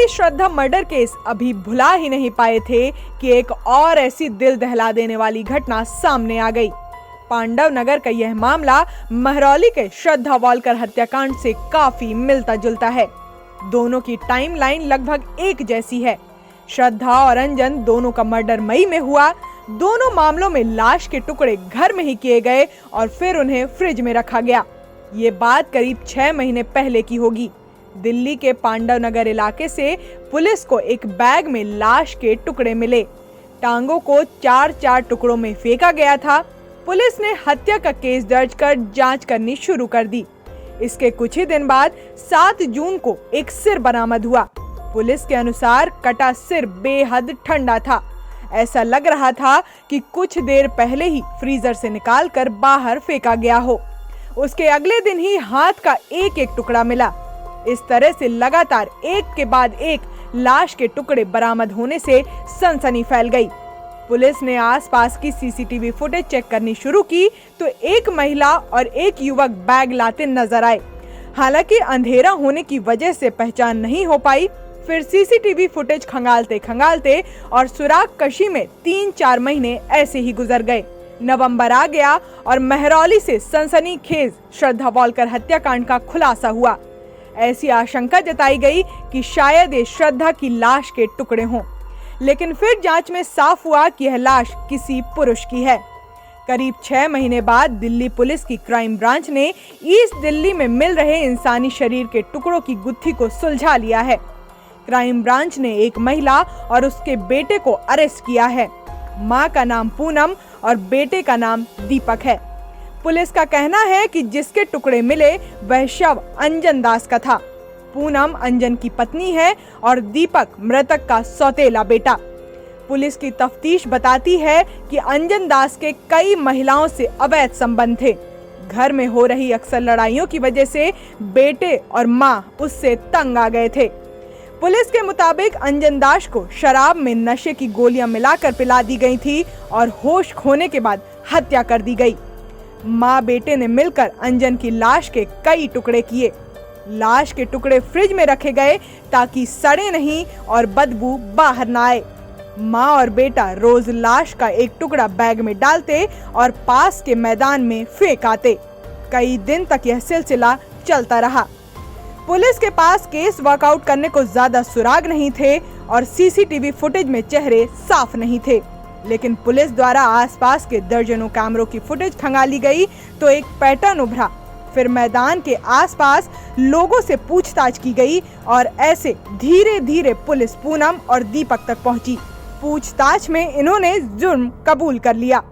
मरौली श्रद्धा murder case अभी भुला ही नहीं पाए थे कि एक और ऐसी दिल दहला देने वाली घटना सामने आ गई। पांडव नगर का यह मामला महरौली के श्रद्धा वॉलकर हत्याकांड से काफी मिलता जुलता है। दोनों की टाइमलाइन लगभग एक जैसी है। श्रद्धा और अंजन दोनों का मर्डर मई में हुआ। दोनों मामलों में लाश के टुकड़े घर में ही किए गए और फिर उन्हें फ्रिज में रखा गया। ये बात करीब 6 महीने पहले की होगी। दिल्ली के पांडव नगर इलाके से पुलिस को एक बैग में लाश के टुकड़े मिले। टांगों को 4-4 टुकड़ों में फेंका गया था। पुलिस ने हत्या का केस दर्ज कर जांच करनी शुरू कर दी। इसके कुछ ही दिन बाद 7 जून को एक सिर बरामद हुआ। पुलिस के अनुसार कटा सिर बेहद ठंडा था। ऐसा लग रहा था कि कुछ देर पहले ही फ्रीजर से निकालकर बाहर फेंका गया हो। उसके अगले दिन ही हाथ का एक टुकड़ा मिला। इस तरह से लगातार एक के बाद एक लाश के टुकड़े बरामद होने से सनसनी फैल गई। पुलिस ने आसपास की सीसीटीवी फुटेज चेक करनी शुरू की तो एक महिला और एक युवक बैग लाते नजर आए। हालांकि अंधेरा होने की वजह से पहचान नहीं हो पाई। फिर सीसीटीवी फुटेज खंगालते और सुराग कशी में 3-4 महीने ऐसे ही गुजर गए। नवंबर आ गया और महरौली से सनसनीखेज श्रद्धा वॉलकर हत्याकांड का खुलासा हुआ। ऐसी आशंका जताई गई कि शायद ये श्रद्धा की लाश के टुकड़े हों, लेकिन फिर जांच में साफ हुआ कि यह लाश किसी पुरुष की है। करीब 6 महीने बाद दिल्ली पुलिस की क्राइम ब्रांच ने ईस्ट दिल्ली में मिल रहे इंसानी शरीर के टुकड़ों की गुत्थी को सुलझा लिया है। क्राइम ब्रांच ने एक महिला और उसके बेटे को अरेस्ट किया है। मां का नाम पूनम और बेटे का नाम दीपक है। पुलिस का कहना है कि जिसके टुकड़े मिले वह शव अंजन दास का था। पूनम अंजन की पत्नी है और दीपक मृतक का सौतेला बेटा। पुलिस की तफ्तीश बताती है कि अंजन दास के कई महिलाओं से अवैध संबंध थे। घर में हो रही अक्सर लड़ाइयों की वजह से बेटे और मां उससे तंग आ गए थे। पुलिस के मुताबिक अंजन दास को शराब में नशे की गोलियां मिलाकर पिला दी गई थी और होश खोने के बाद हत्या कर दी गई। माँ बेटे ने मिलकर अंजन की लाश के कई टुकड़े किए। लाश के टुकड़े फ्रिज में रखे गए ताकि सड़े नहीं और बदबू बाहर न आए। माँ और बेटा रोज लाश का एक टुकड़ा बैग में डालते और पास के मैदान में फेंक आते। कई दिन तक यह सिलसिला चलता रहा। पुलिस के पास केस वर्कआउट करने को ज्यादा सुराग नहीं थे और सीसीटीवी फुटेज में चेहरे साफ नहीं थे, लेकिन पुलिस द्वारा आसपास के दर्जनों कैमरों की फुटेज खंगाली गई तो एक पैटर्न उभरा। फिर मैदान के आसपास लोगों से पूछताछ की गई और ऐसे धीरे धीरे पुलिस पूनम और दीपक तक पहुंची। पूछताछ में इन्होंने जुर्म कबूल कर लिया।